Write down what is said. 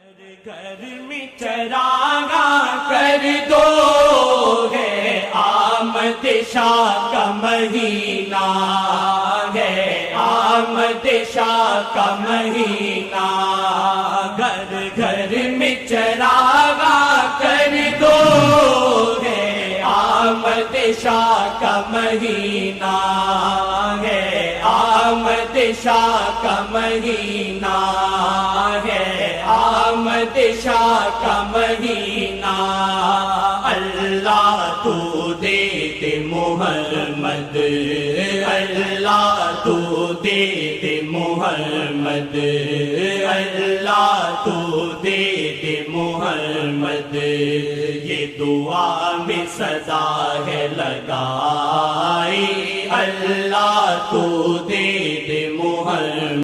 گھر میں چراغاں کر دو ہے آمد شاہ کا مہینہ ہے آمد شاہ کا مہینہ گھر گھر میں چراغاں کر دو ہے آمد شاہ کا مہینہ ہے آمد شاہ کا مہینہ ہے آمد شاہ کا مہینہ اللہ تو دے دے محمد اللہ تو دے دے محمد اللہ تو دے دے محمد یہ دعا میں صدا ہے لگائی اللہ تو دے دے